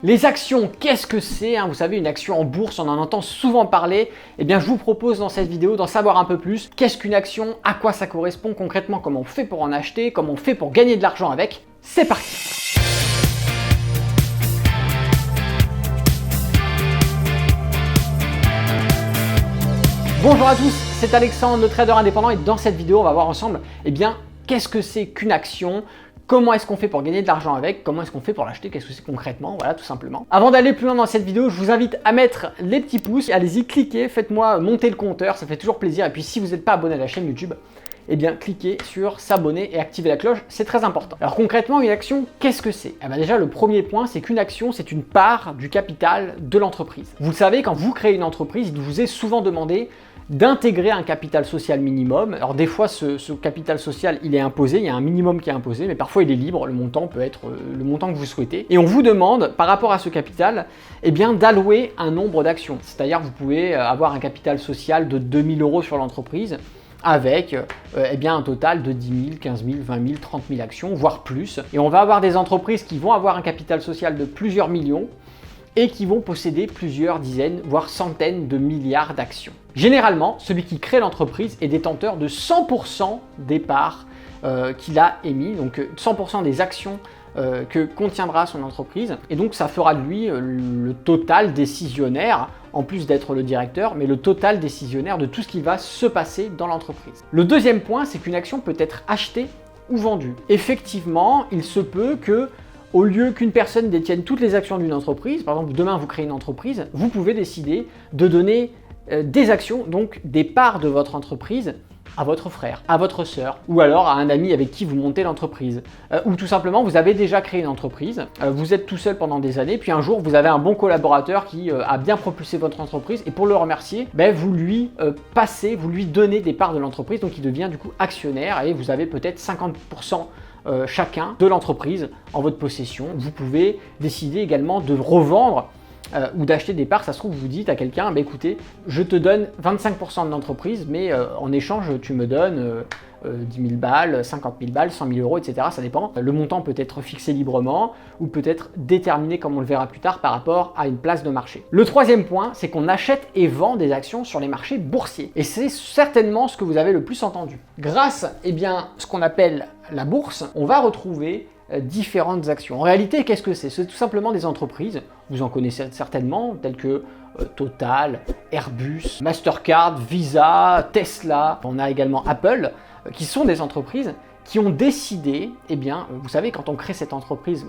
Les actions, qu'est-ce que c'est? Vous savez, une action en bourse, on en entend souvent parler. Eh bien, je vous propose dans cette vidéo d'en savoir un peu plus. Qu'est-ce qu'une action? À quoi ça correspond concrètement? Comment on fait pour en acheter? Comment on fait pour gagner de l'argent avec? C'est parti! Bonjour à tous, c'est Alexandre, le trader indépendant, et dans cette vidéo, on va voir ensemble, eh bien, qu'est-ce que c'est qu'une action? Comment est-ce qu'on fait pour gagner de l'argent avec? Comment est-ce qu'on fait pour l'acheter? Qu'est-ce que c'est concrètement? Voilà, tout simplement. Avant d'aller plus loin dans cette vidéo, je vous invite à mettre les petits pouces. Allez-y, cliquez, faites-moi monter le compteur, ça fait toujours plaisir. Et puis si vous n'êtes pas abonné à la chaîne YouTube, eh bien cliquez sur s'abonner et activer la cloche, c'est très important. Alors concrètement, une action, qu'est-ce que c'est? Déjà, le premier point, c'est qu'une action, c'est une part du capital de l'entreprise. Vous le savez, quand vous créez une entreprise, il vous est souvent demandé d'intégrer un capital social minimum. Alors des fois, ce capital social, il est imposé, il y a un minimum qui est imposé, mais parfois il est libre, le montant peut être le montant que vous souhaitez. Et on vous demande, par rapport à ce capital, eh bien d'allouer un nombre d'actions. C'est-à-dire vous pouvez avoir un capital social de 2000 € sur l'entreprise, avec eh bien un total de 10 000, 15 000, 20 000, 30 000 actions, voire plus. Et on va avoir des entreprises qui vont avoir un capital social de plusieurs millions, et qui vont posséder plusieurs dizaines, voire centaines de milliards d'actions. Généralement, celui qui crée l'entreprise est détenteur de 100% des parts qu'il a émis, donc 100% des actions que contiendra son entreprise, et donc ça fera de lui le total décisionnaire, en plus d'être le directeur, mais le total décisionnaire de tout ce qui va se passer dans l'entreprise. Le deuxième point, c'est qu'une action peut être achetée ou vendue. Effectivement, il se peut que au lieu qu'une personne détienne toutes les actions d'une entreprise, par exemple demain vous créez une entreprise, vous pouvez décider de donner des actions, donc des parts de votre entreprise, à votre frère, à votre sœur, ou alors à un ami avec qui vous montez l'entreprise. Ou tout simplement, vous avez déjà créé une entreprise, vous êtes tout seul pendant des années, puis un jour vous avez un bon collaborateur qui a bien propulsé votre entreprise, et pour le remercier, vous lui vous lui donnez des parts de l'entreprise, donc il devient du coup actionnaire, et vous avez peut-être 50% chacun de l'entreprise en votre possession. Vous pouvez décider également de revendre ou d'acheter des parts. Ça se trouve, vous dites à quelqu'un, écoutez, je te donne 25% de l'entreprise, mais en échange, tu me donnes 10 000 balles, 50 000 balles, 100 000 €, etc. Ça dépend. Le montant peut être fixé librement ou peut être déterminé, comme on le verra plus tard, par rapport à une place de marché. Le troisième point, c'est qu'on achète et vend des actions sur les marchés boursiers. Et c'est certainement ce que vous avez le plus entendu. Grâce à ce qu'on appelle la bourse, on va retrouver différentes actions. En réalité, qu'est-ce que c'est? C'est tout simplement des entreprises, vous en connaissez certainement, telles que Total, Airbus, Mastercard, Visa, Tesla. On a également Apple, qui sont des entreprises qui ont décidé, vous savez, quand on crée cette entreprise,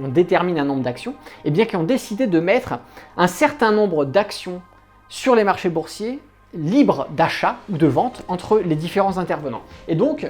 on détermine un nombre d'actions, qui ont décidé de mettre un certain nombre d'actions sur les marchés boursiers libres d'achat ou de vente entre les différents intervenants. Et donc,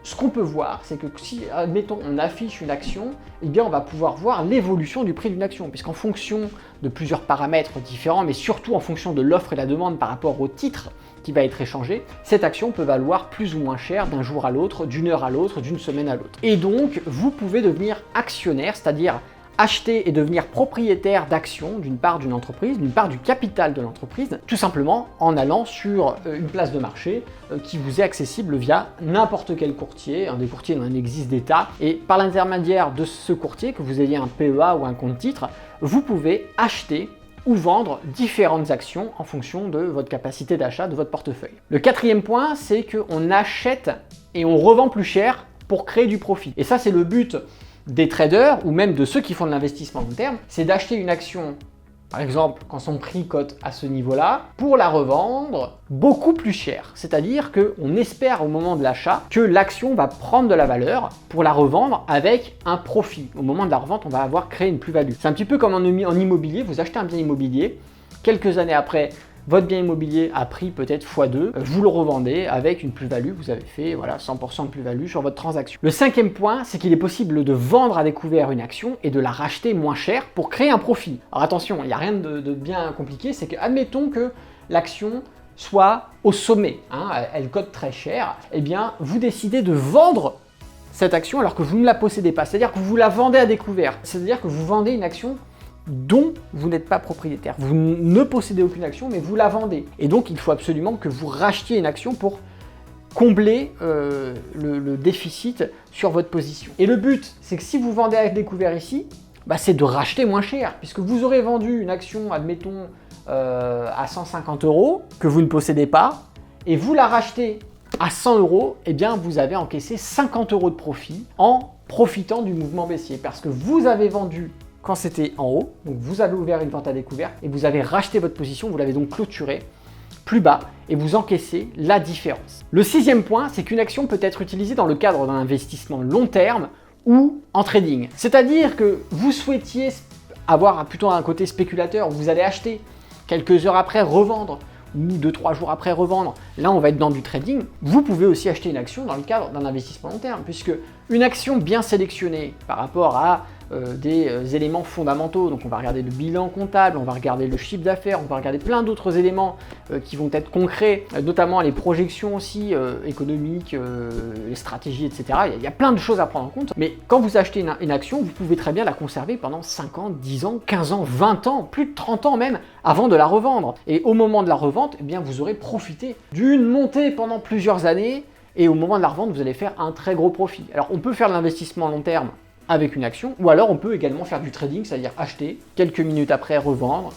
ce qu'on peut voir, c'est que si, admettons, on affiche une action, on va pouvoir voir l'évolution du prix d'une action, puisqu'en fonction de plusieurs paramètres différents, mais surtout en fonction de l'offre et la demande par rapport au titre qui va être échangé, cette action peut valoir plus ou moins cher d'un jour à l'autre, d'une heure à l'autre, d'une semaine à l'autre. Et donc, vous pouvez devenir actionnaire, c'est-à-dire acheter et devenir propriétaire d'actions d'une part d'une entreprise, d'une part du capital de l'entreprise, tout simplement en allant sur une place de marché qui vous est accessible via n'importe quel courtier. Des courtiers, il en existe des tas, et par l'intermédiaire de ce courtier, que vous ayez un PEA ou un compte titre, vous pouvez acheter ou vendre différentes actions en fonction de votre capacité d'achat, de votre portefeuille. Le quatrième point, c'est qu'on achète et on revend plus cher pour créer du profit. Et ça, c'est le but des traders ou même de ceux qui font de l'investissement long terme, c'est d'acheter une action, par exemple, quand son prix cote à ce niveau-là, pour la revendre beaucoup plus cher. C'est-à-dire qu'on espère au moment de l'achat que l'action va prendre de la valeur pour la revendre avec un profit. Au moment de la revente, on va avoir créé une plus-value. C'est un petit peu comme en immobilier, vous achetez un bien immobilier, quelques années après, votre bien immobilier a pris peut-être x2, vous le revendez avec une plus-value, vous avez fait 100% de plus-value sur votre transaction. Le cinquième point, c'est qu'il est possible de vendre à découvert une action et de la racheter moins cher pour créer un profit. Alors attention, il n'y a rien de bien compliqué, c'est que admettons que l'action soit au sommet, elle cote très cher, vous décidez de vendre cette action alors que vous ne la possédez pas, c'est-à-dire que vous la vendez à découvert, c'est-à-dire que vous vendez une action dont vous n'êtes pas propriétaire. Vous ne possédez aucune action, mais vous la vendez. Et donc, il faut absolument que vous rachetiez une action pour combler le déficit sur votre position. Et le but, c'est que si vous vendez à découvert ici, c'est de racheter moins cher, puisque vous aurez vendu une action, admettons, à 150 €, que vous ne possédez pas, et vous la rachetez à 100 €, eh bien vous avez encaissé 50 € de profit en profitant du mouvement baissier, parce que vous avez vendu quand c'était en haut, donc vous avez ouvert une vente à découvert, et vous avez racheté votre position, vous l'avez donc clôturée plus bas, et vous encaissez la différence. Le 6e point, c'est qu'une action peut être utilisée dans le cadre d'un investissement long terme ou en trading. C'est-à-dire que vous souhaitiez avoir plutôt un côté spéculateur, vous allez acheter, quelques heures après revendre, ou 2-3 jours après revendre, là on va être dans du trading. Vous pouvez aussi acheter une action dans le cadre d'un investissement long terme, puisque une action bien sélectionnée par rapport à des éléments fondamentaux, donc on va regarder le bilan comptable, on va regarder le chiffre d'affaires, on va regarder plein d'autres éléments qui vont être concrets, notamment les projections aussi économiques, les stratégies, etc. Il y a plein de choses à prendre en compte, mais quand vous achetez une action, vous pouvez très bien la conserver pendant 5 ans, 10 ans, 15 ans, 20 ans, plus de 30 ans même, avant de la revendre. Et au moment de la revente, eh bien, vous aurez profité d'une montée pendant plusieurs années, et au moment de la revente, vous allez faire un très gros profit. Alors on peut faire de l'investissement long terme avec une action, ou alors on peut également faire du trading, c'est-à-dire acheter, quelques minutes après revendre,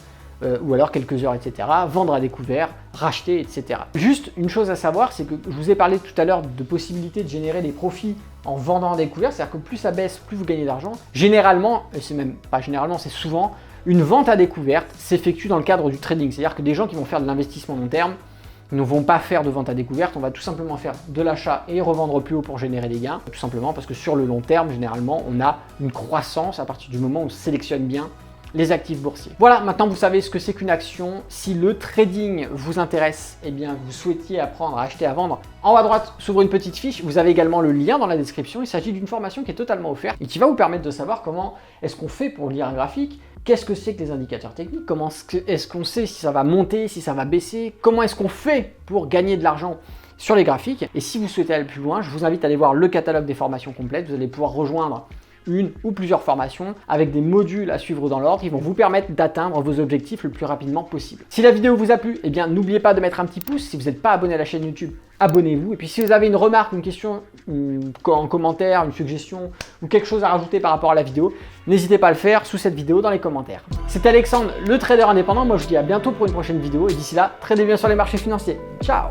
ou alors quelques heures, etc., vendre à découvert, racheter, etc. Juste une chose à savoir, c'est que je vous ai parlé tout à l'heure de possibilité de générer des profits en vendant à découvert, c'est-à-dire que plus ça baisse, plus vous gagnez d'argent. Généralement, et c'est même pas généralement, c'est souvent, une vente à découverte s'effectue dans le cadre du trading, c'est-à-dire que des gens qui vont faire de l'investissement long terme ne vont pas faire de vente à découverte, on va tout simplement faire de l'achat et revendre plus haut pour générer des gains, tout simplement parce que sur le long terme, généralement, on a une croissance à partir du moment où on sélectionne bien les actifs boursiers. Voilà, maintenant vous savez ce que c'est qu'une action. Si le trading vous intéresse, eh bien vous souhaitiez apprendre à acheter, à vendre, en haut à droite s'ouvre une petite fiche, vous avez également le lien dans la description. Il s'agit d'une formation qui est totalement offerte et qui va vous permettre de savoir comment est-ce qu'on fait pour lire un graphique, qu'est-ce que c'est que les indicateurs techniques, comment est-ce qu'on sait si ça va monter, si ça va baisser, comment est-ce qu'on fait pour gagner de l'argent sur les graphiques. Et si vous souhaitez aller plus loin, je vous invite à aller voir le catalogue des formations complètes. Vous allez pouvoir rejoindre une ou plusieurs formations avec des modules à suivre dans l'ordre qui vont vous permettre d'atteindre vos objectifs le plus rapidement possible. Si la vidéo vous a plu, eh bien n'oubliez pas de mettre un petit pouce. Si vous n'êtes pas abonné à la chaîne YouTube, abonnez-vous. Et puis si vous avez une remarque, une question en commentaire, une suggestion ou quelque chose à rajouter par rapport à la vidéo, n'hésitez pas à le faire sous cette vidéo dans les commentaires. C'était Alexandre, le trader indépendant. Moi je vous dis à bientôt pour une prochaine vidéo et d'ici là, tradez bien sur les marchés financiers. Ciao!